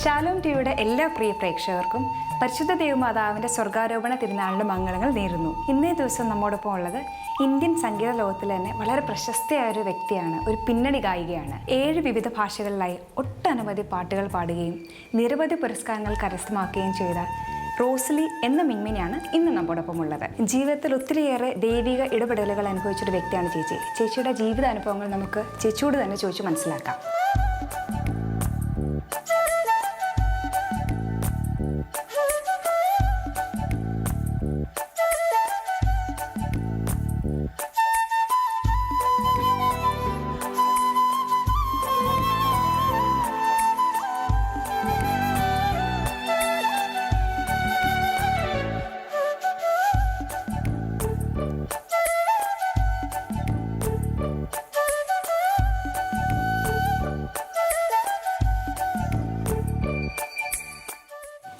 Shalom ടിവിയുടെ എല്ലാ പ്രിയ പ്രേക്ഷകർക്കും പരിശുദ്ധ ദേവമാതാവിന്റെ സ്വർഗാരോപണ തിരുനാളിന്റെ മംഗളങ്ങൾ നേരുന്നു. ഇന്നേ ദിവസം നമ്മോടൊപ്പം ഉള്ളത് ഇന്ത്യൻ സംഗീത ലോകത്തിൽ തന്നെ വളരെ പ്രശസ്തയായ ഒരു വ്യക്തിയാണ്, ഒരു പിന്നണി ഗായികയാണ്. 7 വിവിധ ഭാഷകളിലായി ഒട്ടനവധി പാട്ടുകൾ പാടുകയും നിരവധി പുരസ്കാരങ്ങൾ കരസ്ഥമാക്കുകയും ചെയ്ത റോസ്ലി എന്ന മിൻമിനിയാണ് ഇന്ന് നമ്മോടൊപ്പം ഉള്ളത്. ജീവിതത്തിൽ ഒത്തിരിയേറെ ദൈവിക ഇടപെടലുകൾ അനുഭവിച്ചൊരു വ്യക്തിയാണ് ചേച്ചി. ചേച്ചിയുടെ ജീവിത അനുഭവങ്ങൾ നമുക്ക് ചേച്ചിയോട് തന്നെ ചോദിച്ച് മനസ്സിലാക്കാം.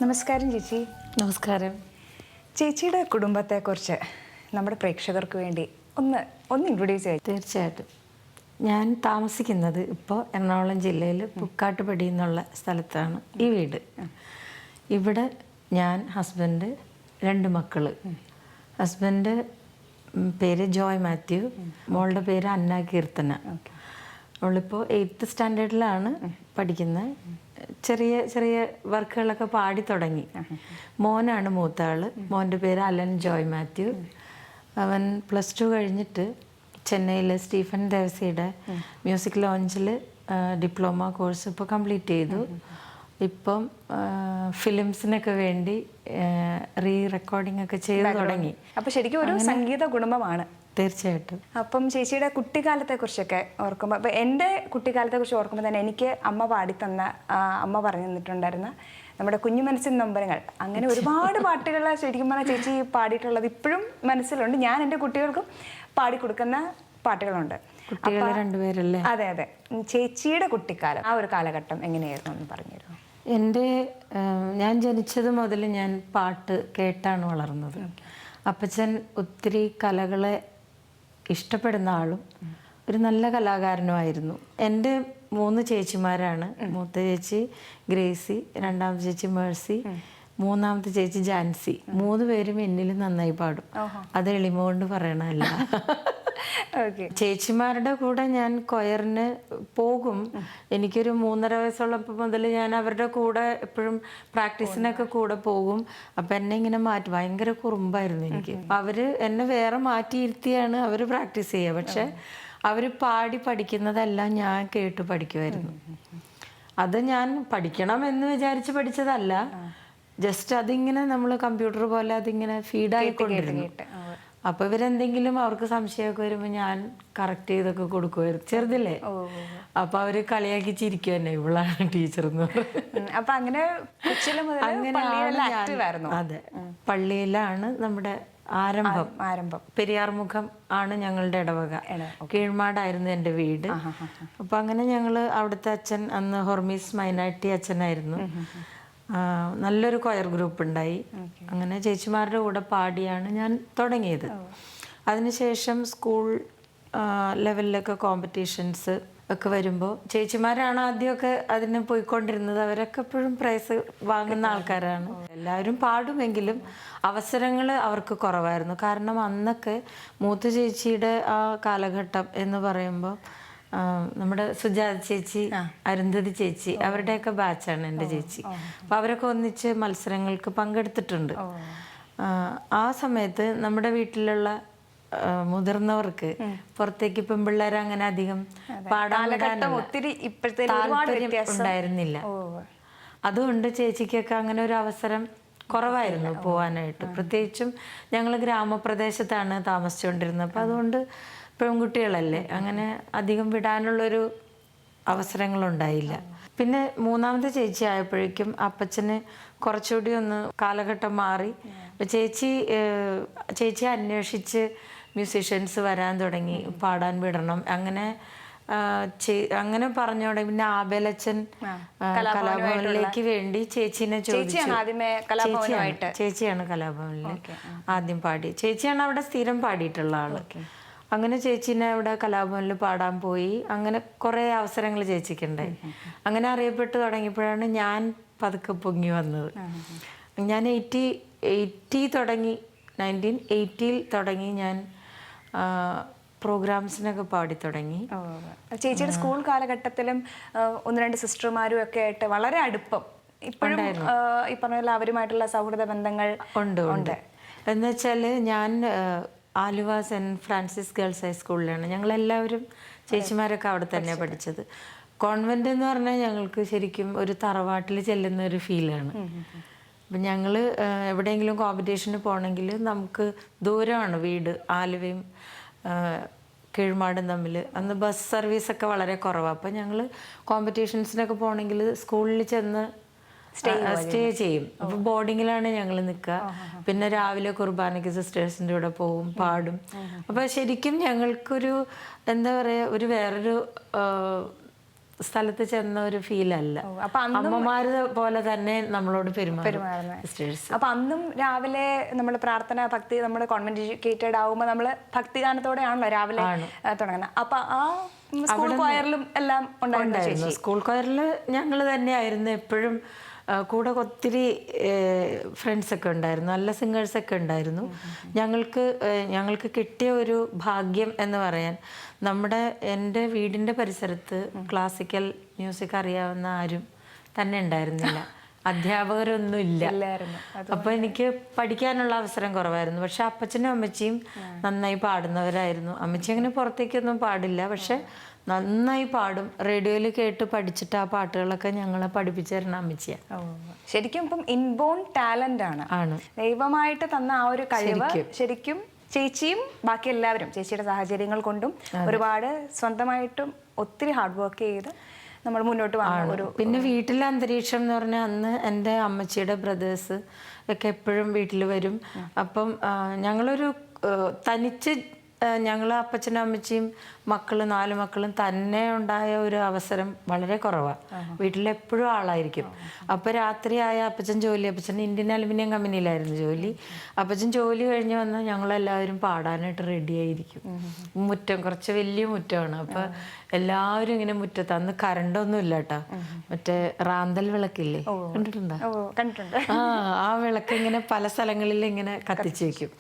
നമസ്കാരം ചേച്ചി. നമസ്കാരം. ചേച്ചിയുടെ കുടുംബത്തെക്കുറിച്ച് നമ്മുടെ പ്രേക്ഷകർക്ക് വേണ്ടി ഒന്ന് ഇൻട്രൊഡ്യൂസ് ചെയ്യാം. തീർച്ചയായിട്ടും. ഞാൻ താമസിക്കുന്നത് ഇപ്പോൾ എറണാകുളം ജില്ലയിൽ പുക്കാട്ടുപടി എന്നുള്ള സ്ഥലത്താണ് ഈ വീട്. ഇവിടെ ഞാൻ, ഹസ്ബൻഡ്, 2 മക്കൾ. ഹസ്ബൻഡ് പേര് ജോയ് മാത്യു, മോളുടെ പേര് അന്ന കീർത്തന. അവളിപ്പോൾ 8th സ്റ്റാൻഡേർഡിലാണ് പഠിക്കുന്നത്. ചെറിയ ചെറിയ വർക്കുകളൊക്കെ പാടി തുടങ്ങി. മോനാണ് മൂത്ത ആള്. മോൻ്റെ പേര് അലൻ ജോയ് മാത്യു. അവൻ +2 കഴിഞ്ഞിട്ട് ചെന്നൈയിലെ സ്റ്റീഫൻ ദേവസിയുടെ മ്യൂസിക് ലോഞ്ചിൽ ഡിപ്ലോമ കോഴ്സ് ഇപ്പോൾ കംപ്ലീറ്റ് ചെയ്തു. ഇപ്പം ഫിലിംസിനൊക്കെ വേണ്ടി റെക്കോർഡിംഗ് ഒക്കെ ചെയ്ത് തുടങ്ങി. അപ്പോൾ ശരിക്കും ഒരു സംഗീത കുടുംബമാണ്. തീർച്ചയായിട്ടും. അപ്പം ചേച്ചിയുടെ കുട്ടിക്കാലത്തെ കുറിച്ചൊക്കെ ഓർക്കുമ്പോൾ, അപ്പോൾ എൻ്റെ കുട്ടിക്കാലത്തെ കുറിച്ച് ഓർക്കുമ്പോൾ തന്നെ എനിക്ക് അമ്മ പാടിത്തന്ന, അമ്മ പറഞ്ഞു തന്നിട്ടുണ്ടായിരുന്ന നമ്മുടെ കുഞ്ഞു മനസ്സിൻ നൊമ്പരങ്ങൾ, അങ്ങനെ ഒരുപാട് പാട്ടുകൾ ശരിക്കും പറഞ്ഞാൽ ചേച്ചി പാടിയിട്ടുള്ളത് ഇപ്പോഴും മനസ്സിലുണ്ട്. ഞാൻ എൻ്റെ കുട്ടികൾക്കും പാടിക്കൊടുക്കുന്ന പാട്ടുകളുണ്ട്. കുട്ടികൾ 2 പേരല്ലേ? അതെ അതെ. ചേച്ചിയുടെ കുട്ടിക്കാലം, ആ ഒരു കാലഘട്ടം എങ്ങനെയായിരുന്നു എന്ന് പറഞ്ഞുതരുമോ? ഞാൻ ജനിച്ചത് മുതൽ ഞാൻ പാട്ട് കേട്ടാണ് വളർന്നത്. അപ്പച്ചൻ ഒത്തിരി കലകളെ ഇഷ്ടപ്പെടുന്ന ആളും ഒരു നല്ല കലാകാരനുമായിരുന്നു. എൻ്റെ 3 ചേച്ചിമാരാണ്. മൂത്ത ചേച്ചി ഗ്രേസി, 2ാമത്തെ ചേച്ചി മേഴ്സി, 3ാമത്തെ ചേച്ചി ജാൻസി. 3 പേരും എന്നിൽ നന്നായി പാടും. അത് എളിമ കൊണ്ട് പറയണല്ല. ചേച്ചിമാരുടെ കൂടെ ഞാൻ കൊയറിന് പോകും. എനിക്കൊരു 3.5 വയസ്സുള്ളപ്പോൾ മുതൽ ഞാൻ അവരുടെ കൂടെ എപ്പോഴും പ്രാക്ടീസിനൊക്കെ കൂടെ പോകും. അപ്പം എന്നെ ഇങ്ങനെ മാറ്റി, ഭയങ്കര കുറുമ്പായിരുന്നു എനിക്ക്. അവര് എന്നെ വേറെ മാറ്റിയിരുത്തിയാണ് അവർ പ്രാക്ടീസ് ചെയ്യുക. പക്ഷെ അവർ പാടി പഠിക്കുന്നതെല്ലാം ഞാൻ കേട്ട് പഠിക്കുമായിരുന്നു. അത് ഞാൻ പഠിക്കണം എന്ന് വിചാരിച്ച് പഠിച്ചതല്ല, ജസ്റ്റ് അതിങ്ങനെ നമ്മൾ കമ്പ്യൂട്ടർ പോലെ അതിങ്ങനെ ഫീഡായിക്കൊണ്ടിരുന്നു. അപ്പോൾ ഇവരെന്തെങ്കിലും അവർക്ക് സംശയമൊക്കെ വരുമ്പോൾ ഞാൻ കറക്റ്റ് ചെയ്തൊക്കെ കൊടുക്കുമായിരുന്നു. ചെറുതില്ലേ, അപ്പൊ അവര് കളിയാക്കി ചിരിക്കും എന്നെ, ഇവളാണ് ടീച്ചർ എന്ന് പറഞ്ഞു. അപ്പൊ അങ്ങനെ അതെ, പള്ളിയിലാണ് നമ്മുടെ ആരംഭം. പെരിയാർമുഖം ആണ് ഞങ്ങളുടെ ഇടവക. കീഴ്മാടായിരുന്നു എൻ്റെ വീട്. അപ്പൊ അങ്ങനെ ഞങ്ങള് അവിടുത്തെ അച്ഛൻ അന്ന് ഹൊർമീസ് മൈനാട്ടി അച്ഛനായിരുന്നു. നല്ലൊരു കൊയർ ഗ്രൂപ്പ് ഉണ്ടായി. അങ്ങനെ ചേച്ചിമാരുടെ കൂടെ പാടിയാണ് ഞാൻ തുടങ്ങിയത്. അതിനുശേഷം സ്കൂൾ ലെവലിലൊക്കെ കോമ്പറ്റീഷൻസ് ഒക്കെ വരുമ്പോൾ ചേച്ചിമാരാണ് ആദ്യമൊക്കെ അതിന് പോയിക്കൊണ്ടിരുന്നത്. അവരൊക്കെ എപ്പോഴും പ്രൈസ് വാങ്ങുന്ന ആൾക്കാരാണ്. എല്ലാവരും പാടുമെങ്കിലും അവസരങ്ങൾ അവർക്ക് കുറവായിരുന്നു. കാരണം അന്നൊക്കെ മൂത്ത ചേച്ചിയുടെ ആ കാലഘട്ടം എന്ന് പറയുമ്പോൾ നമ്മുടെ സുജാത ചേച്ചി, അരുന്ധതി ചേച്ചി, അവരുടെയൊക്കെ ബാച്ചാണ് എൻ്റെ ചേച്ചി. അപ്പം അവരൊക്കെ ഒന്നിച്ച് മത്സരങ്ങൾക്ക് പങ്കെടുത്തിട്ടുണ്ട്. ആ സമയത്ത് നമ്മുടെ വീട്ടിലുള്ള മുതിർന്നവർക്ക് പുറത്തേക്ക് പെൺപിള്ളേർ അങ്ങനെ അധികം പാടാൻ താല്പര്യം ഉണ്ടായിരുന്നില്ല. അതുകൊണ്ട് ചേച്ചിക്കൊക്കെ അങ്ങനെ ഒരു അവസരം കുറവായിരുന്നു പോവാനായിട്ട്. പ്രത്യേകിച്ചും ഞങ്ങൾ ഗ്രാമപ്രദേശത്താണ് താമസിച്ചുകൊണ്ടിരുന്നത്. അപ്പം അതുകൊണ്ട് പെൺകുട്ടികളല്ലേ, അങ്ങനെ അധികം വിടാനുള്ളൊരു അവസരങ്ങളുണ്ടായില്ല. പിന്നെ 3ാമത്തെ ചേച്ചി ആയപ്പോഴേക്കും അപ്പച്ചന് കുറച്ചുകൂടി ഒന്ന് കാലഘട്ടം മാറി. ചേച്ചി അന്വേഷിച്ച് മ്യൂസീഷ്യൻസ് വരാൻ തുടങ്ങി, പാടാൻ വിടണം. അങ്ങനെ പറഞ്ഞോടെ പിന്നെ ആബേലച്ചൻ കലാഭവനിലേക്ക് വേണ്ടി ചേച്ചീനെ ചോദിച്ചു. ചേച്ചിയാണ് കലാഭവനിൽ ആദ്യം പാടി. ചേച്ചിയാണ് അവിടെ സ്ഥിരം പാടിയിട്ടുള്ള ആള്. അങ്ങനെ ചേച്ചീനെ അവിടെ കലാഭവനിൽ പാടാൻ പോയി. അങ്ങനെ കുറേ അവസരങ്ങൾ ചേച്ചിക്കുണ്ടായി. അങ്ങനെ അറിയപ്പെട്ടു തുടങ്ങിയപ്പോഴാണ് ഞാൻ പതുക്കെ പൊങ്ങി വന്നത്. ഞാൻ 1980 തുടങ്ങി ഞാൻ പ്രോഗ്രാംസിനൊക്കെ പാടി തുടങ്ങി. ചേച്ചിയുടെ സ്കൂൾ കാലഘട്ടത്തിലും 1-2 സിസ്റ്റർമാരും ഒക്കെ ആയിട്ട് വളരെ അടുപ്പം ഇപ്പോഴും ഈ പറഞ്ഞ പോലെ അവരുമായിട്ടുള്ള സൗഹൃദ ബന്ധങ്ങൾ ഉണ്ട്. എന്ന് വെച്ചാൽ ഞാൻ ആലുവ സെൻറ്റ് ഫ്രാൻസിസ് ഗേൾസ് ഹൈസ്കൂളിലാണ്. ഞങ്ങളെല്ലാവരും ചേച്ചിമാരൊക്കെ അവിടെ തന്നെയാണ് പഠിച്ചത്. കോൺവെൻ്റ് എന്ന് പറഞ്ഞാൽ ഞങ്ങൾക്ക് ശരിക്കും ഒരു തറവാട്ടിൽ ചെല്ലുന്ന ഒരു ഫീലാണ്. അപ്പം ഞങ്ങൾ എവിടെയെങ്കിലും കോമ്പറ്റീഷന് പോകണമെങ്കിൽ നമുക്ക് ദൂരമാണ് വീട്, ആലുവയും കീഴ്മാടും തമ്മിൽ. അന്ന് ബസ് സർവീസൊക്കെ വളരെ കുറവാണ്. അപ്പം ഞങ്ങൾ കോമ്പറ്റീഷൻസിനൊക്കെ പോകണമെങ്കിൽ സ്കൂളിൽ ചെന്ന് സ്റ്റേ ചെയ്യും. അപ്പോൾ ബോർഡിങ്ങിലാണ് ഞങ്ങൾ നിൽക്കുക. പിന്നെ രാവിലെ കുർബാനയ്ക്ക് സിസ്റ്റേഴ്സിൻ്റെ കൂടെ പോകും, പാടും. അപ്പോൾ ശരിക്കും ഞങ്ങൾക്കൊരു എന്താ പറയുക, ഒരു വേറൊരു സ്ഥലത്ത് ചെന്ന ഒരു ഫീലല്ല. അമ്മമാര് പോലെ തന്നെ നമ്മളോട് പെരുമാറുന്ന സിസ്റ്റേഴ്സ്. അപ്പൊ അന്നും രാവിലെ നമ്മൾ പ്രാർത്ഥന ഭക്തി, നമ്മൾ കോൺവെന്റ് എഡ്യൂക്കേറ്റഡ് ആവുമ്പോൾ നമ്മൾ ഭക്തിഗാനത്തോടെയാണല്ലോ രാവിലെ തുടങ്ങുന്നത്. അപ്പൊ ആ സ്കൂൾ കൊയറിലും എല്ലാം ഉണ്ടായിരുന്നു. സ്കൂൾ കൊയറിൽ ഞങ്ങൾ തന്നെയായിരുന്നു എപ്പോഴും. കൂടെ ഒത്തിരി ഫ്രണ്ട്സൊക്കെ ഉണ്ടായിരുന്നു, നല്ല സിംഗേഴ്സൊക്കെ ഉണ്ടായിരുന്നു. ഞങ്ങൾക്ക് കിട്ടിയ ഒരു ഭാഗ്യം എന്ന് പറയാൻ, എൻ്റെ വീടിൻ്റെ പരിസരത്ത് ക്ലാസിക്കൽ മ്യൂസിക് അറിയാവുന്ന ആരും തന്നെ ഉണ്ടായിരുന്നില്ല. അധ്യാപകരൊന്നും ഇല്ലായിരുന്നു. അപ്പോൾ എനിക്ക് പഠിക്കാനുള്ള അവസരം കുറവായിരുന്നു. പക്ഷെ അപ്പച്ചനും അമ്മച്ചിയും നന്നായി പാടുന്നവരായിരുന്നു. അമ്മച്ചി അങ്ങനെ പുറത്തേക്കൊന്നും പാടില്ല, പക്ഷെ നന്നായി പാടും. റേഡിയോയിൽ കേട്ട് പഠിച്ചിട്ട് ആ പാട്ടുകളൊക്കെ ഞങ്ങളെ പഠിപ്പിച്ചു തരുന്ന അമ്മച്ചിയാണ്. ശരിക്കും ഇപ്പം ഇൻബോൺ ടാലന്റ് ആണ്, ദൈവമായിട്ട് തന്ന ആ ഒരു കഴിവ്. ശരിക്കും ചേച്ചിയും ബാക്കി എല്ലാവരും ചേച്ചിയുടെ സാഹചര്യങ്ങൾ കൊണ്ടും ഒരുപാട് സ്വന്തമായിട്ടും ഒത്തിരി ഹാർഡ് വർക്ക് ചെയ്ത് നമ്മൾ മുന്നോട്ട് വന്ന പിന്നെ വീട്ടിലെ അന്തരീക്ഷം എന്ന് പറഞ്ഞാൽ, അന്ന് എൻ്റെ അമ്മച്ചിയുടെ ബ്രദേഴ്സ് ഒക്കെ എപ്പോഴും വീട്ടിൽ വരും. അപ്പം ഞങ്ങളൊരു തനിച്ച് ഞങ്ങൾ അപ്പച്ചനും അമ്മച്ചിയും 4 മക്കളും തന്നെ ഉണ്ടായ ഒരു അവസരം വളരെ കുറവാണ്. വീട്ടിലെപ്പോഴും ആളായിരിക്കും. അപ്പോൾ രാത്രിയായ അപ്പച്ചൻ ഇന്ത്യൻ അലുമിനിയം കമ്പനിയിലായിരുന്നു ജോലി. അപ്പച്ചൻ ജോലി കഴിഞ്ഞ് വന്നാൽ ഞങ്ങളെല്ലാവരും പാടാനായിട്ട് റെഡി ആയിരിക്കും. മുറ്റം കുറച്ച് വലിയ മുറ്റമാണ്. അപ്പോൾ എല്ലാവരും ഇങ്ങനെ മുറ്റത്ത്, അന്ന് കറണ്ടൊന്നും ഇല്ല കേട്ടോ, മറ്റേ റാന്തൽ വിളക്കില്ലേ, കണ്ടിട്ടുണ്ടോ? ആ വിളക്ക് ഇങ്ങനെ പല സ്ഥലങ്ങളിൽ ഇങ്ങനെ കത്തിച്ച് വെക്കും.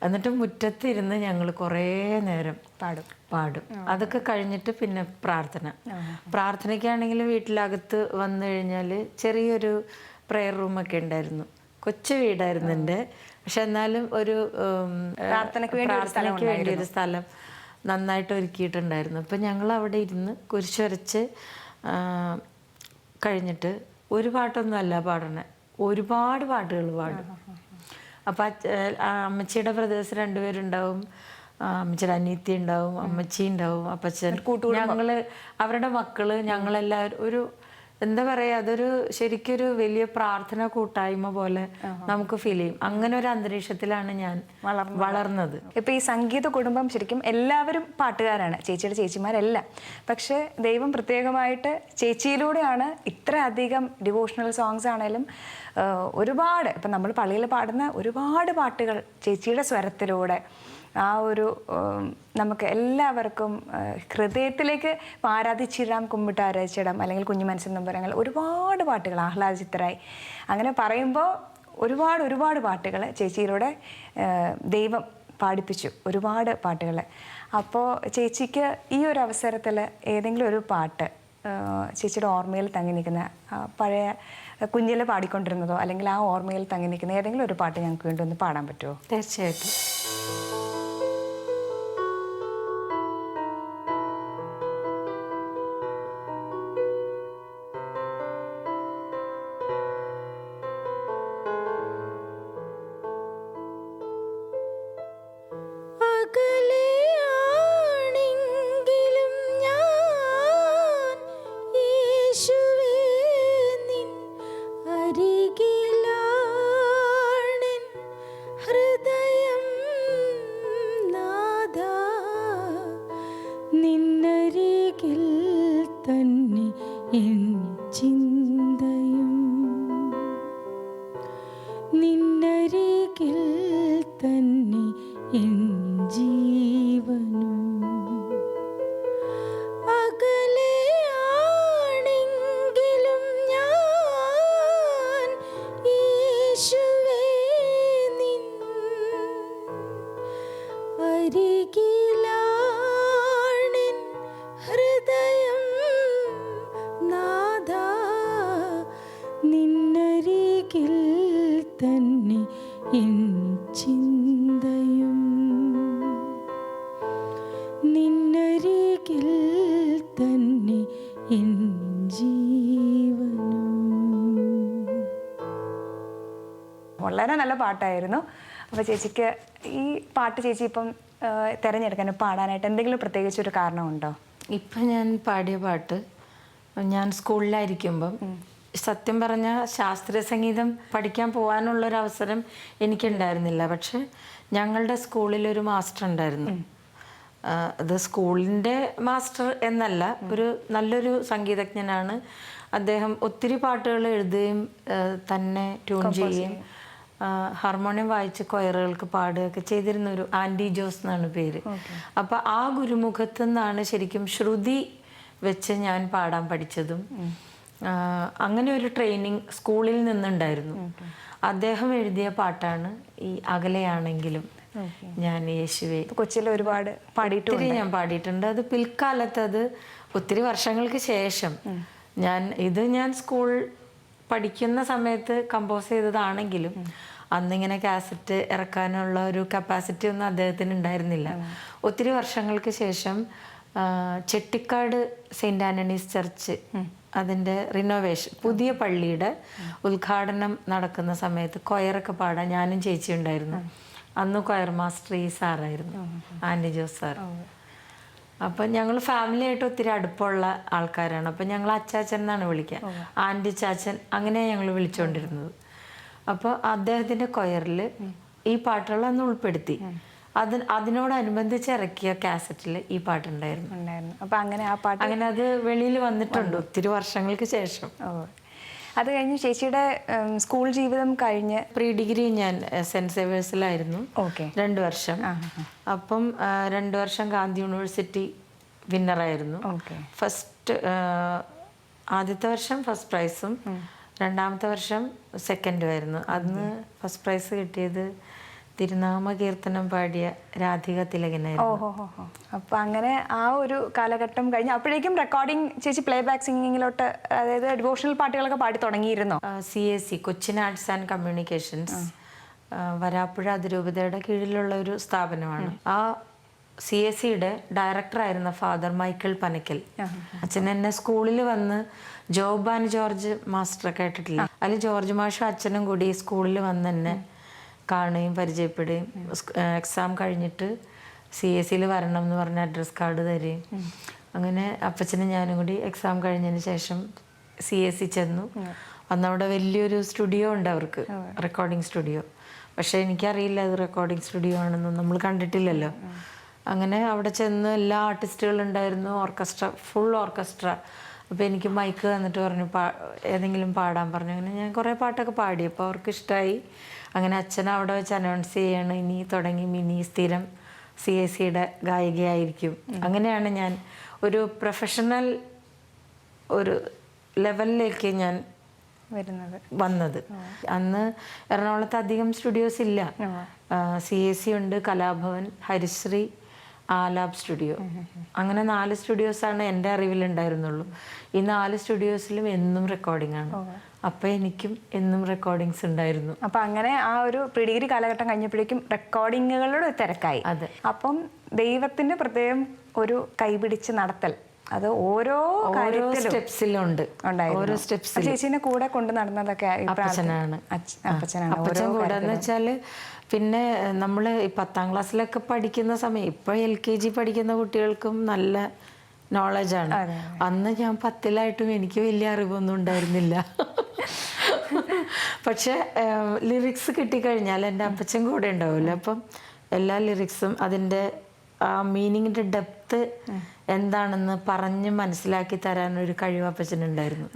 എന്നിട്ട് മുറ്റത്തിരുന്ന് ഞങ്ങൾ കുറേ നേരം പാടും. അതൊക്കെ കഴിഞ്ഞിട്ട് പിന്നെ പ്രാർത്ഥനയ്ക്കാണെങ്കിൽ വീട്ടിലകത്ത് വന്നു കഴിഞ്ഞാൽ ചെറിയൊരു പ്രെയർ റൂമൊക്കെ ഉണ്ടായിരുന്നു. കൊച്ചു വീടായിരുന്നു എൻ്റെ, പക്ഷെ എന്നാലും ഒരു പ്രാർത്ഥനയ്ക്ക് വേണ്ടി ഒരു സ്ഥലം നന്നായിട്ട് ഒരുക്കിയിട്ടുണ്ടായിരുന്നു. അപ്പം ഞങ്ങൾ അവിടെ ഇരുന്ന് കുരിശ് വരച്ച് കഴിഞ്ഞിട്ട് ഒരു പാട്ടൊന്നും അല്ല പാടണേ, ഒരുപാട് പാട്ടുകൾ പാടും. അപ്പം അമ്മച്ചിയുടെ ബ്രദേഴ്സ് 2 പേരുണ്ടാവും, അമ്മച്ചിയുടെ അനിയത്തി ഉണ്ടാവും, അമ്മച്ചി ഉണ്ടാവും, അപ്പച്ചൻ, ഞങ്ങള് അവരുടെ മക്കള്, ഞങ്ങളെല്ലാവരും ഒരു എന്താ പറയുക, അതൊരു ശരിക്കൊരു വലിയ പ്രാർത്ഥന കൂട്ടായ്മ പോലെ നമുക്ക് ഫീൽ ചെയ്യും. അങ്ങനെ ഒരു അന്തരീക്ഷത്തിലാണ് ഞാൻ വളർന്നത്. ഇപ്പൊ ഈ സംഗീത കുടുംബം ശരിക്കും എല്ലാവരും പാട്ടുകാരാണ്, ചേച്ചിയുടെ ചേച്ചിമാരെല്ലാം. പക്ഷെ ദൈവം പ്രത്യേകമായിട്ട് ചേച്ചിയിലൂടെയാണ് ഇത്രയധികം ഡിവോഷണൽ സോങ്സ് ആണേലും ഒരുപാട്, ഇപ്പം നമ്മൾ പള്ളിയിൽ പാടുന്ന ഒരുപാട് പാട്ടുകൾ ചേച്ചിയുടെ സ്വരത്തിലൂടെ ആ ഒരു നമുക്ക് എല്ലാവർക്കും ഹൃദയത്തിലേക്ക് ആരാധിച്ചിടാം, കുമ്പിട്ട് ആരാധിച്ചിടാം, അല്ലെങ്കിൽ കുഞ്ഞു മനസ്സിൽ നമ്പരങ്ങൾ, ഒരുപാട് പാട്ടുകൾ, ആഹ്ലാദചിത്തരായി, അങ്ങനെ പറയുമ്പോൾ ഒരുപാട് പാട്ടുകൾ ചേച്ചിയിലൂടെ ദൈവം പാടിപ്പിച്ചു, ഒരുപാട് പാട്ടുകൾ. അപ്പോൾ ചേച്ചിക്ക് ഈ ഒരു അവസരത്തിൽ ഏതെങ്കിലും ഒരു പാട്ട് ചേച്ചിയുടെ ഓർമ്മയിൽ തങ്ങി നിൽക്കുന്ന, പഴയ കുഞ്ഞിൽ പാടിക്കൊണ്ടിരുന്നതോ അല്ലെങ്കിൽ ആ ഓർമ്മയിൽ തങ്ങി നിൽക്കുന്ന ഏതെങ്കിലും ഒരു പാട്ട് ഞങ്ങൾക്ക് വേണ്ടി ഒന്ന് പാടാൻ പറ്റുമോ? തീർച്ചയായിട്ടും. തന്നെ എൻ ചിന്തയും നിന്നരികിൽ തന്നെ എൻ ജീവനും. വളരെ നല്ല പാട്ടായിരുന്നു. അപ്പോൾ ചേച്ചിക്ക് ഈ പാട്ട് ചേച്ചി ഇപ്പം തിരഞ്ഞെടുക്കാൻ പാടാനായിട്ട് എന്തെങ്കിലും പ്രത്യേകിച്ച് ഒരു കാരണമുണ്ടോ? ഇപ്പം ഞാൻ പാടിയ പാട്ട് ഞാൻ സ്കൂളിലായിരിക്കുമ്പം, സത്യം പറഞ്ഞാൽ ശാസ്ത്രീയ സംഗീതം പഠിക്കാൻ പോകാനുള്ളൊരവസരം എനിക്കുണ്ടായിരുന്നില്ല. പക്ഷെ ഞങ്ങളുടെ സ്കൂളിലൊരു മാസ്റ്റർ ഉണ്ടായിരുന്നു. അത് സ്കൂളിൻ്റെ മാസ്റ്റർ എന്നല്ല, ഒരു നല്ലൊരു സംഗീതജ്ഞനാണ് അദ്ദേഹം. ഒത്തിരി പാട്ടുകൾ എഴുതുകയും തന്നെ ട്യൂൺ ചെയ്യുകയും ഹാർമോണിയം വായിച്ച് കൊയറുകൾക്ക് പാടുകയൊക്കെ ചെയ്തിരുന്ന ഒരു ആൻറ്റി ജോസ് എന്നാണ് പേര്. അപ്പം ആ ഗുരുമുഖത്തു നിന്നാണ് ശരിക്കും ശ്രുതി വെച്ച് ഞാൻ പാടാൻ പഠിച്ചതും. അങ്ങനെ ഒരു ട്രെയിനിങ് സ്കൂളിൽ നിന്നുണ്ടായിരുന്നു. അദ്ദേഹം എഴുതിയ പാട്ടാണ് ഈ അകലെയാണെങ്കിലും ഞാൻ യേശുവേ. കൊച്ചിയിൽ ഒരുപാട് ഒത്തിരി ഞാൻ പാടിയിട്ടുണ്ട്. അത് പിൽക്കാലത്ത്, അത് ഒത്തിരി വർഷങ്ങൾക്ക് ശേഷം ഞാൻ സ്കൂൾ പഠിക്കുന്ന സമയത്ത് കമ്പോസ് ചെയ്തതാണെങ്കിലും അന്നിങ്ങനെ കാസറ്റ് ഇറക്കാനുള്ള ഒരു കപ്പാസിറ്റി ഒന്നും അദ്ദേഹത്തിന് ഉണ്ടായിരുന്നില്ല. ഒത്തിരി വർഷങ്ങൾക്ക് ശേഷം ചെട്ടിക്കാട് സെയിൻറ്റ് ആൻ്റണീസ് ചർച്ച് അതിൻ്റെ റിനോവേഷൻ, പുതിയ പള്ളിയുടെ ഉദ്ഘാടനം നടക്കുന്ന സമയത്ത് കൊയറൊക്കെ പാടാൻ ഞാനും ചേച്ചി ഉണ്ടായിരുന്നു. അന്ന് കൊയർ മാസ്റ്റർ ഈ സാറായിരുന്നു, ആൻറ്റി ജോസ് സാർ. അപ്പം ഞങ്ങൾ ഫാമിലിയായിട്ട് ഒത്തിരി അടുപ്പമുള്ള ആൾക്കാരാണ്. അപ്പം ഞങ്ങൾ അച്ചാച്ചൻ എന്നാണ് വിളിക്കുക, ആൻറ്റി ചാച്ചൻ അങ്ങനെയാണ് ഞങ്ങൾ വിളിച്ചുകൊണ്ടിരുന്നത്. അപ്പോൾ അദ്ദേഹത്തിൻ്റെ കൊയറിൽ ഈ പാട്ടുകൾ അന്ന് ഉൾപ്പെടുത്തി. അതിനോടനുബന്ധിച്ച് ഇറക്കിയ കാസറ്റിൽ ഈ പാട്ടുണ്ടായിരുന്നു. അപ്പം അങ്ങനെ ആ പാട്ട് അങ്ങനെ അത് വെളിയിൽ വന്നിട്ടുണ്ട് ഒത്തിരി വർഷങ്ങൾക്ക് ശേഷം. അത് കഴിഞ്ഞ് ചേച്ചിയുടെ സ്കൂൾ ജീവിതം കഴിഞ്ഞ് പ്രീ ഡിഗ്രി ഞാൻ സെൻറ്റ് സേവേഴ്സിലായിരുന്നു 2 വർഷം. അപ്പം 2 വർഷം ഗാന്ധി യൂണിവേഴ്സിറ്റി വിന്നറായിരുന്നു. ആദ്യത്തെ വർഷം ഫസ്റ്റ് പ്രൈസും രണ്ടാമത്തെ വർഷം സെക്കൻഡും ആയിരുന്നു. അന്ന് ഫസ്റ്റ് പ്രൈസ് കിട്ടിയത് തിരുനാമ കീർത്തനം പാടിയ രാധിക തിലകനായിരുന്നു. അപ്പം അങ്ങനെ ആ ഒരു കാലഘട്ടം കഴിഞ്ഞ് അപ്പോഴേക്കും റെക്കോർഡിംഗ് ചേച്ചി പ്ലേ ബാക്ക് സിംഗിങ്ങിലോട്ട്, അതായത് ഡിവോഷണൽ പാട്ടുകളൊക്കെ പാടി തുടങ്ങിയിരുന്നോ? CAC Cochin arts and communications Varapuzha അതിരൂപതയുടെ കീഴിലുള്ള ഒരു സ്ഥാപനമാണ്. ആ CACയുടെ ഡയറക്ടറായിരുന്ന ഫാദർ മൈക്കിൾ പനക്കൽ അച്ഛൻ എന്നെ സ്കൂളിൽ വന്ന്, ജോബ് ആൻഡ് ജോർജ് മാസ്റ്റർ കേട്ടിട്ടില്ല, അതിൽ ജോർജ് മാഷും അച്ഛനും കൂടി സ്കൂളിൽ വന്ന് എന്നെ കാണുകയും പരിചയപ്പെടുകയും എക്സാം കഴിഞ്ഞിട്ട് CACയിൽ വരണം എന്ന് പറഞ്ഞ് അഡ്രസ് കാർഡ് തരികയും, അങ്ങനെ അപ്പച്ചനും ഞാനും കൂടി എക്സാം കഴിഞ്ഞതിന് ശേഷം CAC ചെന്നു. അന്നവിടെ വലിയൊരു സ്റ്റുഡിയോ ഉണ്ട് അവർക്ക്, റെക്കോർഡിംഗ് സ്റ്റുഡിയോ. പക്ഷേ എനിക്കറിയില്ല അത് റെക്കോർഡിംഗ് സ്റ്റുഡിയോ ആണെന്നും നമ്മൾ കണ്ടിട്ടില്ലല്ലോ. അങ്ങനെ അവിടെ ചെന്ന് എല്ലാ ആർട്ടിസ്റ്റുകളുണ്ടായിരുന്നു, ഓർക്കസ്ട്ര, ഫുൾ ഓർക്കസ്ട്ര. അപ്പോൾ എനിക്ക് മൈക്ക് തന്നിട്ട് പറഞ്ഞു ഏതെങ്കിലും പാടാൻ പറഞ്ഞു. അങ്ങനെ ഞാൻ കുറേ പാട്ടൊക്കെ പാടി. അപ്പോൾ അവർക്ക് ഇഷ്ടമായി. അങ്ങനെ അച്ഛൻ അവിടെ വെച്ച് അനൗൺസ് ചെയ്യാണ്, ഇനി തുടങ്ങി മിനി സ്ഥിരം CACയുടെ ഗായികയായിരിക്കും. അങ്ങനെയാണ് ഞാൻ ഒരു പ്രൊഫഷണൽ ഒരു ലെവലിലേക്ക് ഞാൻ വന്നത്. അന്ന് എറണാകുളത്ത് അധികം സ്റ്റുഡിയോസ് ഇല്ല. CAC ഉണ്ട്, കലാഭവൻ, ഹരിശ്രീ, ആലാബ് സ്റ്റുഡിയോ, അങ്ങനെ 4 സ്റ്റുഡിയോസാണ് എൻ്റെ അറിവിലുണ്ടായിരുന്നുള്ളൂ. ഈ 4 സ്റ്റുഡിയോസിലും എന്നും റെക്കോർഡിംഗ് ആണ്. അപ്പം എനിക്കും എന്നും റെക്കോർഡിങ്സ് ഉണ്ടായിരുന്നു. അപ്പം അങ്ങനെ ആ ഒരു പ്രീ ഡിഗ്രി കാലഘട്ടം കഴിഞ്ഞപ്പോഴേക്കും റെക്കോർഡിങ്ങുകളുടെ തിരക്കായി. അതെ. അപ്പം ദൈവത്തിൻ്റെ പ്രത്യേകം ഒരു കൈപിടിച്ച് നടത്തൽ അത് ഓരോ സ്റ്റെപ്സിലുണ്ട്. ഓരോ സ്റ്റെപ്സിൽ ചേച്ചീനെ കൂടെ കൊണ്ട് നടന്നതൊക്കെ അപ്പച്ചനാണ്. അപ്പച്ചൻ കൂടെ എന്ന് വെച്ചാൽ പിന്നെ നമ്മൾ ഈ 10ാം ക്ലാസ്സിലൊക്കെ പഠിക്കുന്ന സമയം, ഇപ്പോൾ LKG പഠിക്കുന്ന കുട്ടികൾക്കും നല്ല നോളജാണ്. അന്ന് ഞാൻ 10ലായിട്ടും എനിക്ക് വലിയ അറിവൊന്നും ഉണ്ടായിരുന്നില്ല. പക്ഷെ ലിറിക്സ് കിട്ടിക്കഴിഞ്ഞാൽ എൻ്റെ അപ്പച്ചൻ കൂടെ ഉണ്ടാവില്ല. അപ്പം എല്ലാ ലിറിക്സും അതിൻ്റെ ആ മീനിങ്ങിൻ്റെ ഡെപ്ത് എന്താണെന്ന് പറഞ്ഞ് മനസ്സിലാക്കി തരാനൊരു കഴിവ് അപ്പച്ചനുണ്ടായിരുന്നു.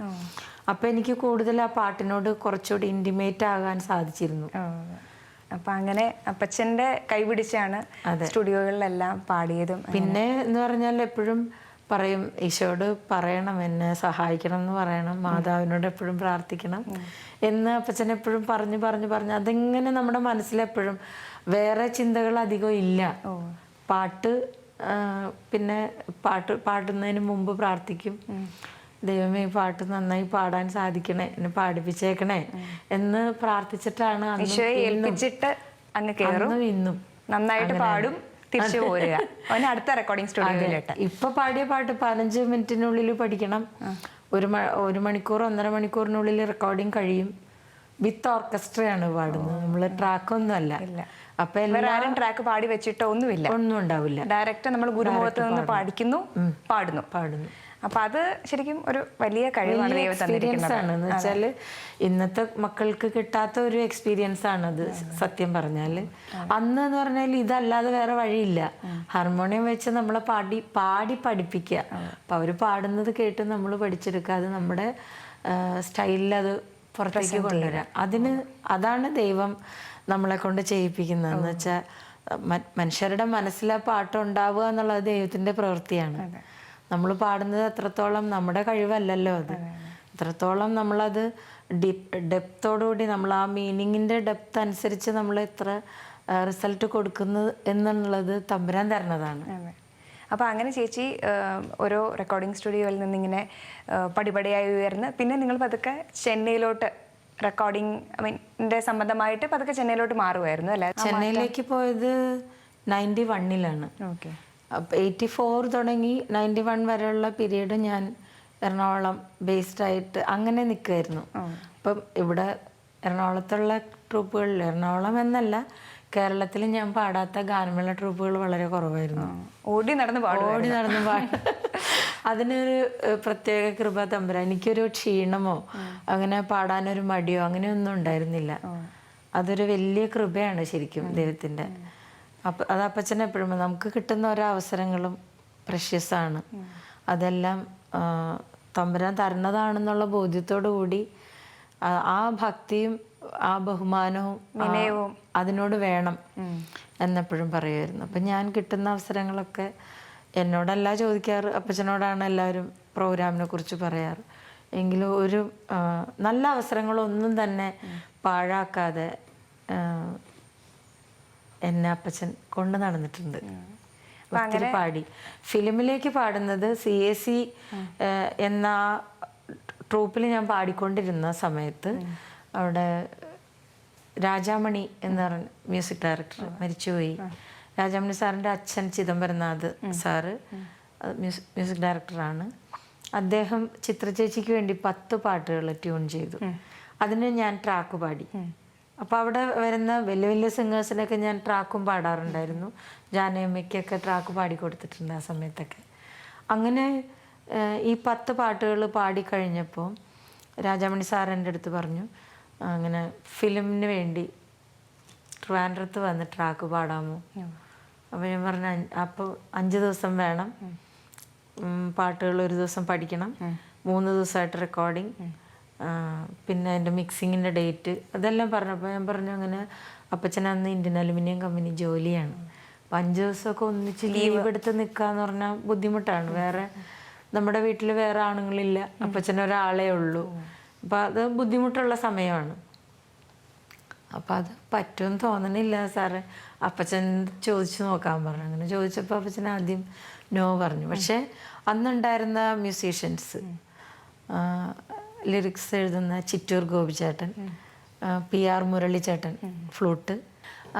അപ്പം എനിക്ക് കൂടുതൽ ആ പാട്ടിനോട് കുറച്ചുകൂടി ഇൻറ്റിമേറ്റ് ആകാൻ സാധിച്ചിരുന്നു. അപ്പം അങ്ങനെ അപ്പച്ചൻ്റെ കൈപിടിച്ചാണ് സ്റ്റുഡിയോകളിലെല്ലാം പാടിയതും. പിന്നെ എന്ന് പറഞ്ഞാൽ എപ്പോഴും പറയും, ഈശോയോട് പറയണം എന്നെ സഹായിക്കണം എന്ന് പറയണം, മാതാവിനോട് എപ്പോഴും പ്രാർത്ഥിക്കണം എന്ന് അപ്പച്ചൻ എപ്പോഴും പറഞ്ഞ് അതെങ്ങനെ നമ്മുടെ മനസ്സിലെപ്പോഴും, വേറെ ചിന്തകൾ അധികം ഇല്ല. പാട്ട്, പിന്നെ പാടുന്നതിന് മുമ്പ് പ്രാർത്ഥിക്കും, ദൈവമേ ഈ പാട്ട് നന്നായി പാടാൻ സാധിക്കണേ, എന്നെ പാടിപ്പിച്ചേക്കണേ എന്ന് പ്രാർത്ഥിച്ചിട്ടാണ് ഈശോയെ ഏൽപ്പിച്ചിട്ട് അങ്ങ് കയറും, ഇന്നും നന്നായിട്ട് പാടും, തിരിച്ചു പോരുക. അവന് അടുത്ത റെക്കോർഡിംഗ് സ്റ്റുഡിയോയിലിട്ട് ഇപ്പൊ പാടിയ പാട്ട് 15 മിനിറ്റിനുള്ളിൽ പഠിക്കണം. 1 മണിക്കൂർ 1.5 മണിക്കൂറിനുള്ളിൽ റെക്കോർഡിങ് കഴിയും. വിത്ത് ഓർക്കസ്ട്രയാണ് പാടുന്നത്, നമ്മള് ട്രാക്കൊന്നും അല്ല. അപ്പൊ ആരും ട്രാക്ക് പാടി വെച്ചിട്ടോ ഒന്നുമില്ല, ഒന്നും ഉണ്ടാവില്ല. ഡയറക്റ്റ് നമ്മൾ ഗുരുമുഖത്ത് നിന്ന് പാടിക്കുന്നു, പാടുന്നു. അപ്പൊ അത് ശരിക്കും ഒരു വലിയ കഴിവാണ് ദൈവം തന്നിരിക്കുന്നത്. എന്ന് വെച്ചാല് ഇന്നത്തെ മക്കൾക്ക് കിട്ടാത്ത ഒരു എക്സ്പീരിയൻസ് ആണത് സത്യം പറഞ്ഞാല്. അന്ന് എന്ന് പറഞ്ഞാൽ ഇതല്ലാതെ വേറെ വഴിയില്ല. ഹാർമോണിയം വെച്ച് നമ്മളെ പാടി പഠിപ്പിക്കുക. അപ്പൊ അവര് പാടുന്നത് കേട്ട് നമ്മൾ പഠിച്ചെടുക്കുക, അത് നമ്മുടെ സ്റ്റൈലിൽ അത് പുറത്തേക്ക് കൊണ്ടുവരാം. അതാണ് ദൈവം നമ്മളെ കൊണ്ട് ചെയ്യിപ്പിക്കുന്നതെന്ന് വെച്ചാൽ മനുഷ്യരുടെ മനസ്സിൽ ആ പാട്ടുണ്ടാവുക എന്നുള്ളത് ദൈവത്തിന്റെ പ്രവൃത്തിയാണ്. നമ്മൾ പാടുന്നത് എത്രത്തോളം നമ്മുടെ കഴിവല്ലല്ലോ അത്. എത്രത്തോളം നമ്മളത് ഡെപ്തോടുകൂടി നമ്മൾ ആ മീനിങ്ങിൻ്റെ ഡെപ്ത് അനുസരിച്ച് നമ്മൾ എത്ര റിസൾട്ട് കൊടുക്കുന്നത് എന്നുള്ളത് തമ്പുരാൻ തരണതാണ്. അപ്പോൾ അങ്ങനെ ചേച്ചി ഓരോ റെക്കോർഡിംഗ് സ്റ്റുഡിയോയിൽ നിന്നിങ്ങനെ പടിപടിയായി ഉയർന്ന് പിന്നെ നിങ്ങൾ പതുക്കെ ചെന്നൈയിലോട്ട് റെക്കോർഡിംഗ് സംബന്ധമായിട്ട് പതുക്കെ ചെന്നൈയിലോട്ട് മാറുമായിരുന്നു അല്ലേ? ചെന്നൈയിലേക്ക് പോയത് 91-ലാണ്. ഓക്കെ. അപ്പം 84 തുടങ്ങി 91 വരെയുള്ള പീരീഡ് ഞാൻ എറണാകുളം ബേസ്ഡ് ആയിട്ട് അങ്ങനെ നിൽക്കുമായിരുന്നു. അപ്പം ഇവിടെ എറണാകുളത്തുള്ള ട്രൂപ്പുകളിൽ, എറണാകുളം എന്നല്ല കേരളത്തിൽ ഞാൻ പാടാത്ത ഗാനമേള ട്രൂപ്പുകൾ വളരെ കുറവായിരുന്നു. ഓടി നടന്ന് പാടും. അതിനൊരു പ്രത്യേക കൃപ തമ്പുരാൻ. എനിക്കൊരു ക്ഷീണമോ അങ്ങനെ പാടാനൊരു മടിയോ അങ്ങനെയൊന്നും ഉണ്ടായിരുന്നില്ല. അതൊരു വലിയ കൃപയാണ് ശരിക്കും ദൈവത്തിൻ്റെ. അത് അപ്പച്ചനെ എപ്പോഴും നമുക്ക് കിട്ടുന്ന ഓരോ അവസരങ്ങളും പ്രഷ്യസാണ്. അതെല്ലാം തമ്പുരാൻ തരുന്നതാണെന്നുള്ള ബോധ്യത്തോടു കൂടി ആ ഭക്തിയും ആ ബഹുമാനവും വിനയവും അതിനോട് വേണം എന്നെപ്പോഴും പറയുമായിരുന്നു. അപ്പം ഞാൻ കിട്ടുന്ന അവസരങ്ങളൊക്കെ എന്നോടല്ല ചോദിക്കാറ്, അപ്പച്ചനോടാണ് എല്ലാവരും പ്രോഗ്രാമിനെ കുറിച്ച് പറയാറ്. എങ്കിലും ഒരു നല്ല അവസരങ്ങളൊന്നും തന്നെ പാഴാക്കാതെ എന്നെ അപ്പച്ചൻ കൊണ്ട് നടന്നിട്ടുണ്ട്. ഒത്തിരി പാടി. ഫിലിമിലേക്ക് പാടുന്നത് CAC എന്ന ട്രൂപ്പിൽ ഞാൻ പാടിക്കൊണ്ടിരുന്ന സമയത്ത് അവിടെ രാജാമണി എന്ന് പറഞ്ഞ മ്യൂസിക് ഡയറക്ടർ മരിച്ചുപോയി. രാജാമണി സാറിൻ്റെ അച്ഛൻ ചിദംബരനാഥ് സാറ് മ്യൂസിക് ഡയറക്ടറാണ്. അദ്ദേഹം ചിത്രചേച്ചിക്ക് വേണ്ടി 10 പാട്ടുകൾ ട്യൂൺ ചെയ്തു. അതിന് ഞാൻ ട്രാക്ക് പാടി. അപ്പോൾ അവിടെ വരുന്ന വലിയ വലിയ സിംഗേഴ്സിനൊക്കെ ഞാൻ ട്രാക്കും പാടാറുണ്ടായിരുന്നു. ജാനകിയമ്മയ്ക്കൊക്കെ ട്രാക്ക് പാടിക്കൊടുത്തിട്ടുണ്ട് ആ സമയത്തൊക്കെ. അങ്ങനെ ഈ 10 പാട്ടുകൾ പാടിക്കഴിഞ്ഞപ്പോൾ രാജാമണി സാർ എൻ്റെ അടുത്ത് പറഞ്ഞു, അങ്ങനെ ഫിലിമിന് വേണ്ടി ട്രിവാൻഡ്രത്ത് വന്ന് ട്രാക്ക് പാടാമോ? അപ്പോൾ ഞാൻ പറഞ്ഞു, അപ്പോൾ 5 ദിവസം വേണം, പാട്ടുകൾ 1 ദിവസം പഠിക്കണം, 3 ദിവസമായിട്ട് റെക്കോർഡിങ്, പിന്നെ അതിൻ്റെ മിക്സിങ്ങിൻ്റെ ഡേറ്റ് അതെല്ലാം പറഞ്ഞപ്പോൾ ഞാൻ പറഞ്ഞു, അങ്ങനെ അപ്പച്ചൻ അന്ന് ഇന്ത്യൻ അലുമിനിയം കമ്പനി ജോലിയാണ്. അപ്പം 5 ദിവസമൊക്കെ ഒന്നിച്ച് ലീവ് എടുത്ത് നിൽക്കാന്ന് പറഞ്ഞാൽ ബുദ്ധിമുട്ടാണ്. വേറെ നമ്മുടെ വീട്ടിൽ വേറെ ആണുങ്ങളില്ല, അപ്പച്ചനൊരാളേ ഉള്ളൂ. അപ്പം അത് ബുദ്ധിമുട്ടുള്ള സമയമാണ്. അപ്പം അത് പറ്റുമെന്ന് തോന്നണില്ല സാറേ, അപ്പച്ചൻ ചോദിച്ചു നോക്കാൻ പറഞ്ഞു. അങ്ങനെ ചോദിച്ചപ്പോൾ അപ്പച്ചൻ ആദ്യം നോ പറഞ്ഞു. പക്ഷേ അന്നുണ്ടായിരുന്ന മ്യൂസീഷ്യൻസ്, ലിറിക്സ് എഴുതുന്ന ചിറ്റൂർ ഗോപിച്ചേട്ടൻ, PR മുരളിച്ചേട്ടൻ ഫ്ലൂട്ട്,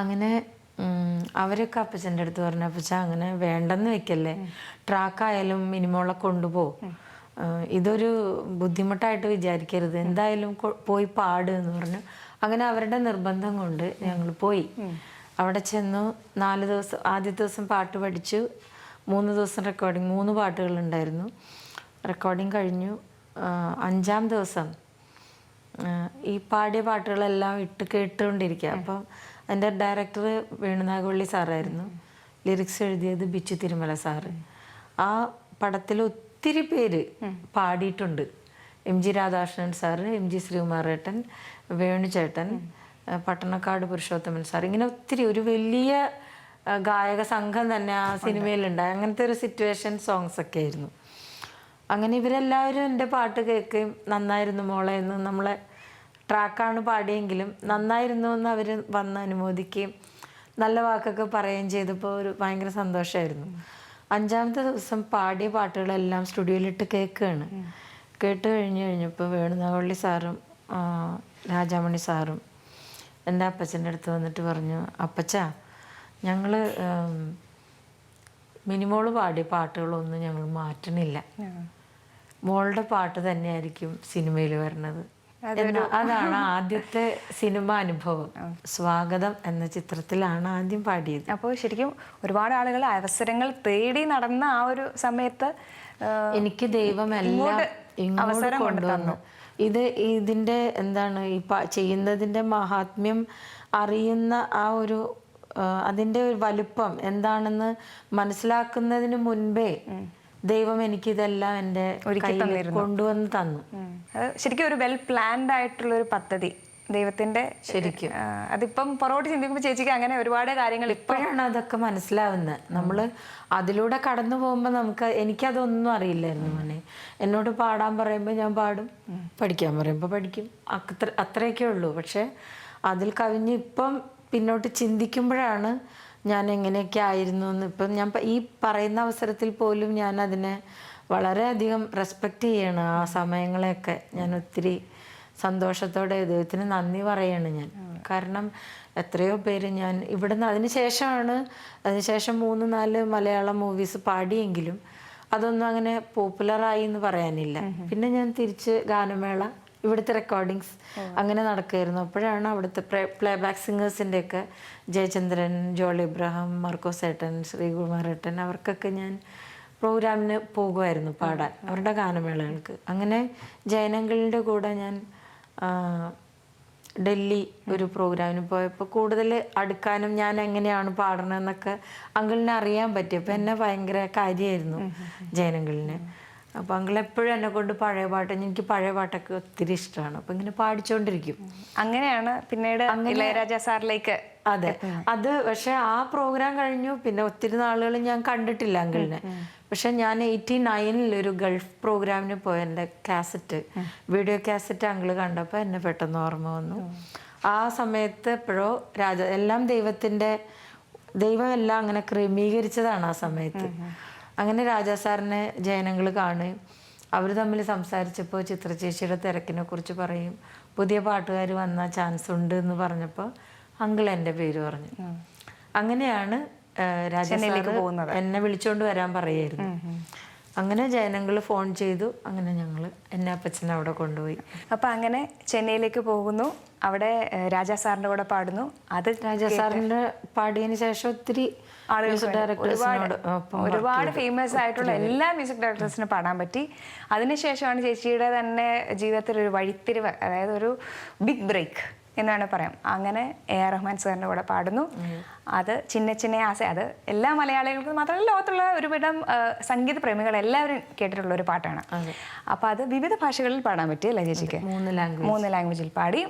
അങ്ങനെ അവരൊക്കെ അപ്പച്ചൻ്റെ അടുത്ത് പറഞ്ഞു, അപ്പച്ച അങ്ങനെ വേണ്ടെന്ന് വെക്കല്ലേ, ട്രാക്കായാലും മിനിമോളെ കൊണ്ടുപോകും, ഇതൊരു ബുദ്ധിമുട്ടായിട്ട് വിചാരിക്കരുത്, എന്തായാലും പോയി പാട് എന്ന് പറഞ്ഞു. അങ്ങനെ അവരുടെ നിർബന്ധം കൊണ്ട് ഞങ്ങൾ പോയി. അവിടെ ചെന്നു 4 ദിവസം, ആദ്യത്തെ ദിവസം പാട്ട് പഠിച്ചു, 3 ദിവസം റെക്കോർഡിങ്, 3 പാട്ടുകളുണ്ടായിരുന്നു. റെക്കോർഡിങ് കഴിഞ്ഞു. 5-ാം ദിവസം ഈ പാടിയ പാട്ടുകളെല്ലാം കേട്ടുകൊണ്ടിരിക്കുക. അപ്പം എൻ്റെ ഡയറക്ടർ വേണുനാഗവള്ളി സാറായിരുന്നു, ലിറിക്സ് എഴുതിയത് ബിച്ചു തിരുമല സാറ്. ആ പടത്തിൽ ഒത്തിരി പേര് പാടിയിട്ടുണ്ട്. MG രാധാകൃഷ്ണൻ സാറ്, MG ശ്രീകുമാരേട്ടൻ, വേണുചേട്ടൻ, പട്ടണക്കാട് പുരുഷോത്തമൻ സാർ, ഇങ്ങനെ ഒത്തിരി ഒരു വലിയ ഗായക സംഘം തന്നെ ആ സിനിമയിലുണ്ടായി. അങ്ങനത്തെ ഒരു സിറ്റുവേഷൻ സോങ്സ് ഒക്കെ ആയിരുന്നു. അങ്ങനെ ഇവരെല്ലാവരും എൻ്റെ പാട്ട് കേൾക്കുകയും നന്നായിരുന്നു മോളെ എന്ന്, നമ്മളെ ട്രാക്കാണ് പാടിയെങ്കിലും നന്നായിരുന്നു എന്ന് അവർ വന്ന് അനുമോദിക്കുകയും നല്ല വാക്കൊക്കെ പറയുകയും ചെയ്തപ്പോൾ ഒരു ഭയങ്കര സന്തോഷമായിരുന്നു. 5-ാമത്തെ ദിവസം പാടിയ പാട്ടുകളെല്ലാം സ്റ്റുഡിയോയിലിട്ട് കേൾക്കുകയാണ്. കേട്ട് കഴിഞ്ഞപ്പോൾ വേണുനാഗവള്ളി സാറും രാജാമണി സാറും എൻ്റെ അപ്പച്ചൻ്റെ അടുത്ത് വന്നിട്ട് പറഞ്ഞു, അപ്പച്ച ഞങ്ങൾ മിനിമോള് പാടിയ പാട്ടുകളൊന്നും ഞങ്ങൾ മാറ്റണില്ല, മോളുടെ പാട്ട് തന്നെയായിരിക്കും സിനിമയിൽ വരുന്നത്. അതാണ് ആദ്യത്തെ സിനിമ അനുഭവം. സ്വാഗതം എന്ന ചിത്രത്തിലാണ് ആദ്യം പാടിയത്. അപ്പോൾ ശരിക്കും ഒരുപാട് ആളുകൾ അവസരങ്ങൾ തേടി നടന്ന ആ ഒരു സമയത്ത് എനിക്ക് ദൈവം എല്ലാം ഇങ്ങോട്ട് കൊണ്ടുവന്നു. ഇതിൻ്റെ എന്താണ് ഈ ചെയ്യുന്നതിൻ്റെ മഹാത്മ്യം അറിയുന്ന ആ ഒരു അതിൻ്റെ ഒരു വലുപ്പം എന്താണെന്ന് മനസ്സിലാക്കുന്നതിന് മുൻപേ ദൈവം എനിക്കിതെല്ലാം എൻ്റെ കയ്യിൽ കൊണ്ടുവന്ന് തന്നു. ശരിക്കും ഒരു വെൽ പ്ലാൻഡ് ആയിട്ടുള്ള ഒരു പദ്ധതി ദൈവത്തിന്റെ. ശരിക്കും അതിപ്പം പുറകോട്ട് ചിന്തിക്കുമ്പോൾ ചേച്ചിക്ക് അങ്ങനെ ഒരുപാട് കാര്യങ്ങൾ ഇപ്പോഴാണ് അതൊക്കെ മനസ്സിലാവുന്നത്. നമ്മൾ അതിലൂടെ കടന്നു പോകുമ്പോൾ എനിക്കതൊന്നും അറിയില്ലായിരുന്നു മോനെ. എന്നോട് പാടാൻ പറയുമ്പോൾ ഞാൻ പാടും, പഠിക്കാൻ പറയുമ്പോൾ പഠിക്കും, അത്രയൊക്കെ ഉള്ളൂ. പക്ഷെ അതിൽ കവിഞ്ഞ് ഇപ്പം പിന്നോട്ട് ചിന്തിക്കുമ്പോഴാണ് ഞാൻ എങ്ങനെയൊക്കെ ആയിരുന്നു എന്ന്. ഇപ്പം ഞാൻ ഈ പറയുന്ന അവസരത്തിൽ പോലും ഞാൻ അതിനെ വളരെയധികം റെസ്പെക്റ്റ് ചെയ്യണം. ആ സമയങ്ങളെയൊക്കെ ഞാൻ ഒത്തിരി സന്തോഷത്തോടെ ദൈവത്തിന് നന്ദി പറയാണ് ഞാൻ. കാരണം എത്രയോ പേര് ഞാൻ ഇവിടുന്ന് അതിനുശേഷം 3-4 മലയാളം മൂവീസ് പാടിയെങ്കിലും അതൊന്നും അങ്ങനെ പോപ്പുലറായി എന്ന് പറയാനില്ല. പിന്നെ ഞാൻ തിരിച്ച് ഗാനമേള, ഇവിടുത്തെ റെക്കോർഡിങ്സ് അങ്ങനെ നടക്കുമായിരുന്നു. അപ്പോഴാണ് അവിടുത്തെ പ്ലേബാക്ക് സിംഗേഴ്സിൻ്റെയൊക്കെ ജയചന്ദ്രൻ, ജോളി ഇബ്രഹാം, മാർക്കോസ് ഏട്ടൻ, ശ്രീകുമാർ ഏട്ടൻ അവർക്കൊക്കെ ഞാൻ പ്രോഗ്രാമിന് പോകുമായിരുന്നു പാടാൻ, അവരുടെ ഗാനമേളകൾക്ക്. അങ്ങനെ ജയനങ്കിളിൻ്റെ കൂടെ ഞാൻ ഡൽഹി ഒരു പ്രോഗ്രാമിന് പോയപ്പോൾ കൂടുതൽ അടുക്കാനും ഞാൻ എങ്ങനെയാണ് പാടണമെന്നൊക്കെ അങ്കിളിനെ അറിയാൻ പറ്റിയപ്പോൾ എന്നെ ഭയങ്കര കാര്യമായിരുന്നു ജയനങ്കിളിന്. അപ്പോൾ അങ്കിൾ എപ്പോഴും എന്നെ കൊണ്ട് പഴയ പാട്ട്, എനിക്ക് പഴയ പാട്ടൊക്കെ ഒത്തിരി ഇഷ്ടമാണ്. അപ്പം ഇങ്ങനെ പാടിച്ചുകൊണ്ടിരിക്കും. അങ്ങനെയാണ് പിന്നീട് ഇളയരാജ സാറിലേക്ക്. അതെ, അത് പക്ഷെ ആ പ്രോഗ്രാം കഴിഞ്ഞു. പിന്നെ ഒത്തിരി നാളുകൾ ഞാൻ കണ്ടിട്ടില്ല അങ്കിളിനെ. പക്ഷെ ഞാൻ 89 ഒരു ഗൾഫ് പ്രോഗ്രാമിന് പോയ എൻ്റെ വീഡിയോ കാസറ്റ് അങ്കിള് കണ്ടപ്പോൾ എന്നെ പെട്ടെന്ന് ഓർമ്മ വന്നു. ആ സമയത്ത് എപ്പോഴോ എല്ലാം ദൈവം എല്ലാം അങ്ങനെ ക്രമീകരിച്ചതാണ് ആ സമയത്ത്. അങ്ങനെ രാജാ സാറിനെ ജയനങ്ങൾ കാണുകയും അവർ തമ്മിൽ സംസാരിച്ചപ്പോൾ ചിത്ര ചേച്ചിയുടെ തിരക്കിനെ കുറിച്ച് പറയും, പുതിയ പാട്ടുകാർ വന്ന ചാൻസ് ഉണ്ട് എന്ന് പറഞ്ഞപ്പോൾ അങ്കിൾ എൻ്റെ പേര് പറഞ്ഞു. അങ്ങനെയാണ് രാജാ സാറ് എന്നെ വിളിച്ചോണ്ട് വരാൻ പറയായിരുന്നു. അങ്ങനെ ജയനങ്ങൾ ഫോൺ ചെയ്തു. അങ്ങനെ ഞങ്ങൾ എന്നെ അപ്പച്ചനെ അവിടെ കൊണ്ടുപോയി. അപ്പം അങ്ങനെ ചെന്നൈയിലേക്ക് പോകുന്നു. അവിടെ രാജാ സാറിൻ്റെ കൂടെ പാടുന്നു. അത് രാജാ സാറിൻ്റെ പാടിയതിന് ശേഷം ഒത്തിരി മ്യൂസിക് ഡയറക്ടേഴ്സിനോട് ഒരുപാട് ഫേമസ് ആയിട്ടുള്ള എല്ലാ മ്യൂസിക് ഡയറക്ടേഴ്സിനും പാടാൻ പറ്റി. അതിനുശേഷമാണ് ചേച്ചിയുടെ തന്നെ ജീവിതത്തിൽ ഒരു വഴിത്തിരിവ്, അതായത് ഒരു ബിഗ് ബ്രേക്ക് എന്ന് വേണമെങ്കിൽ പറയാം. അങ്ങനെ A.R. റഹ്മാൻ സാറിൻ്റെ കൂടെ പാടുന്നു. അത് ചിന്ന ചിന്ന ആസ, അത് എല്ലാ മലയാളികൾക്കും മാത്രമല്ല ലോകത്തുള്ള ഒരുവിധം സംഗീത പ്രേമികൾ എല്ലാവരും കേട്ടിട്ടുള്ള ഒരു പാട്ടാണ്. അപ്പം അത് വിവിധ ഭാഷകളിൽ പാടാൻ പറ്റി അല്ലേ ചേച്ചിക്ക്? 3 ലാംഗ്വേജിൽ പാടി.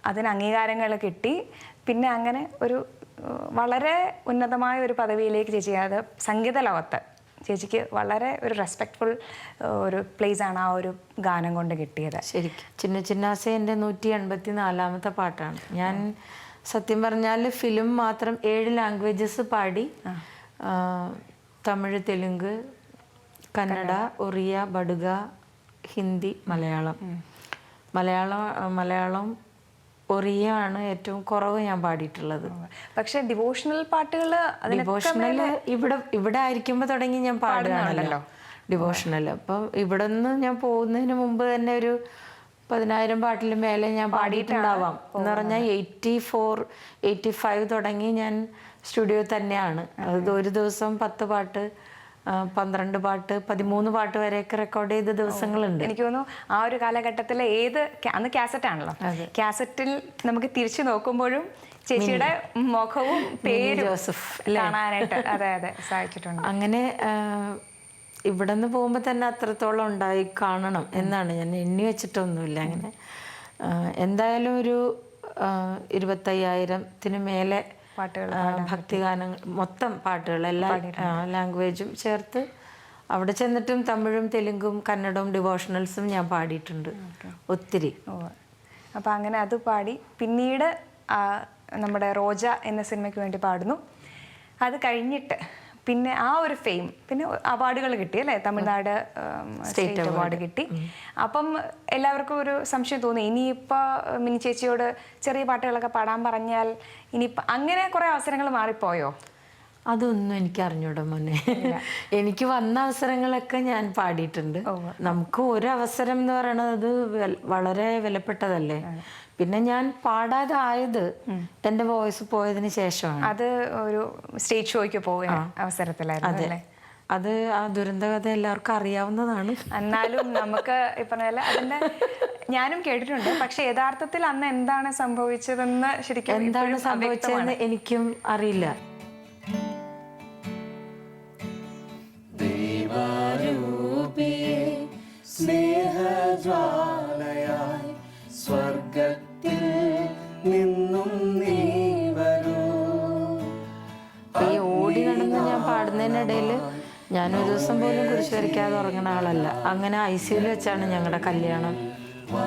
അതിന് അംഗീകാരങ്ങൾ കിട്ടി. പിന്നെ അങ്ങനെ ഒരു വളരെ ഉന്നതമായ ഒരു പദവിയിലേക്ക് ചേച്ചി, അത് സംഗീത ലോകത്ത് ചേച്ചിക്ക് വളരെ ഒരു റെസ്പെക്ട്ഫുൾ ഒരു പ്ലേസ് ആണ് ആ ഒരു ഗാനം കൊണ്ട് കിട്ടിയത്. ശരിക്കും ചിന്ന ചിന്നാസ എൻ്റെ 184ാമത്തെ പാട്ടാണ്. ഞാൻ സത്യം പറഞ്ഞാൽ ഫിലിം മാത്രം 7 ലാംഗ്വേജസ് പാടി. തമിഴ്, തെലുങ്ക്, കന്നഡ, ഒറിയ, ബഡുഗ, ഹിന്ദി, മലയാളം ഒറിയ ആണ് ഏറ്റവും കുറവ് ഞാൻ പാടിയിട്ടുള്ളത്. പക്ഷെ ഡിവോഷണൽ പാട്ടുകൾ ഇവിടെ ആയിരിക്കുമ്പോൾ തുടങ്ങി ഞാൻ പാടുകയാണല്ലോ ഡിവോഷണൽ. അപ്പം ഇവിടെ നിന്ന് ഞാൻ പോകുന്നതിന് മുമ്പ് തന്നെ ഒരു 10,000 പാട്ടിൽ മേലെ ഞാൻ പാടിയിട്ടുണ്ടാവാം. എന്ന് പറഞ്ഞാൽ 84-85 തുടങ്ങി ഞാൻ സ്റ്റുഡിയോ തന്നെയാണ്. അത് ഒരു ദിവസം 10 പാട്ട്, 12 പാട്ട്, 13 പാട്ട് വരെയൊക്കെ റെക്കോർഡ് ചെയ്ത ദിവസങ്ങളുണ്ട്. എനിക്ക് തോന്നുന്നു ആ ഒരു കാലഘട്ടത്തിലെ അന്ന് കാസറ്റ് ആണല്ലോ, കാസറ്റിൽ നമുക്ക് തിരിച്ചു നോക്കുമ്പോഴും ചേച്ചിയുടെ മുഖവും പേരും കാണാനായിട്ട് അതെ സാധിച്ചിട്ടുണ്ട്. അങ്ങനെ ഇവിടെ നിന്ന് പോകുമ്പോൾ തന്നെ അത്രത്തോളം ഉണ്ടായി കാണണം എന്നാണ് ഞാൻ എണ്ണി വെച്ചിട്ടൊന്നുമില്ല. അങ്ങനെ എന്തായാലും ഒരു 25,000-ന് മേലെ പാട്ടുകൾ, ഭക്തിഗാനങ്ങൾ, മൊത്തം പാട്ടുകൾ എല്ലാ ലാംഗ്വേജും ചേർത്ത്. അവിടെ ചെന്നിട്ടും തമിഴും തെലുങ്കും കന്നഡവും ഡിവോഷണൽസും ഞാൻ പാടിയിട്ടുണ്ട് ഒത്തിരി. അപ്പം അങ്ങനെ അത് പാടി. പിന്നീട് നമ്മുടെ റോജ എന്ന സിനിമയ്ക്ക് വേണ്ടി പാടുന്നു. അത് കഴിഞ്ഞിട്ട് പിന്നെ ആ ഒരു ഫെയിം, പിന്നെ അവാർഡുകൾ കിട്ടി അല്ലേ, തമിഴ്നാട് സ്റ്റേറ്റ് അവാർഡ് കിട്ടി. അപ്പം എല്ലാവർക്കും ഒരു സംശയം തോന്നി, ഇനിയിപ്പോൾ മിനി ചേച്ചിയോട് ചെറിയ പാട്ടുകളൊക്കെ പാടാൻ പറഞ്ഞാൽ ഇനിയിപ്പോൾ അങ്ങനെ കുറേ അവസരങ്ങൾ മാറിപ്പോയോ? അതൊന്നും എനിക്ക് അറിഞ്ഞൂടാ മോനെ. എനിക്ക് വന്ന അവസരങ്ങളൊക്കെ ഞാൻ പാടിയിട്ടുണ്ട്. നമുക്ക് ഒരു അവസരം എന്ന് പറയണത് വളരെ വിലപ്പെട്ടതല്ലേ. പിന്നെ ഞാൻ പാടാതായത് എൻ്റെ വോയിസ് പോയതിന് ശേഷമാണ്. അത് ഒരു സ്റ്റേജ് ഷോയ്ക്ക് പോകുന്ന അവസരത്തിലായിരുന്നു അല്ലേ? അത് ആ ദുരന്ത കഥ എല്ലാവർക്കും അറിയാവുന്നതാണ്. എന്നാലും നമുക്ക് ഈ പറഞ്ഞ അതിന്റെ ഞാനും കേട്ടിട്ടുണ്ട്. പക്ഷെ യഥാർത്ഥത്തിൽ അന്ന് എന്താണ് സംഭവിച്ചതെന്ന് ശരിക്കും എന്താണ് സംഭവിച്ചതെന്ന് എനിക്കും അറിയില്ല. സ്നേഹജ്വാലയായി സ്വർഗത്തിൽ നിന്നും നീ വരൂ. ഈ ഓടി നടന്ന് ഞാൻ പാടുന്നതിനിടയിൽ ഞാനൊരു ദിവസം പോലും കുരിശ് വരയ്ക്കാതെ ഉറങ്ങുന്ന ആളല്ല. അങ്ങനെ ICUയിൽ വെച്ചാണ് ഞങ്ങളുടെ കല്യാണം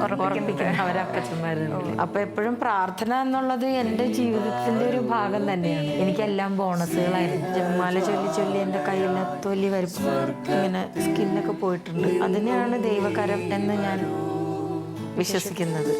ഉറപ്പിക്കുന്നത് അവരപ്പച്ചന്മാരുണ്ട്. അപ്പൊ എപ്പോഴും പ്രാർത്ഥന എന്നുള്ളത് എൻ്റെ ജീവിതത്തിന്റെ ഒരു ഭാഗം തന്നെയാണ്. എനിക്കെല്ലാം ബോണസുകളായിരുന്നു. ജപമാല ചൊല്ലി ചൊല്ലി എൻ്റെ കയ്യിൽ തൊലി വരിപ്പ് ഇങ്ങനെ സ്കിന്നൊക്കെ പോയിട്ടുണ്ട്. അതിനെയാണ് ദൈവകരം എന്ന് ഞാൻ വിശ്വസിക്കുന്നത്.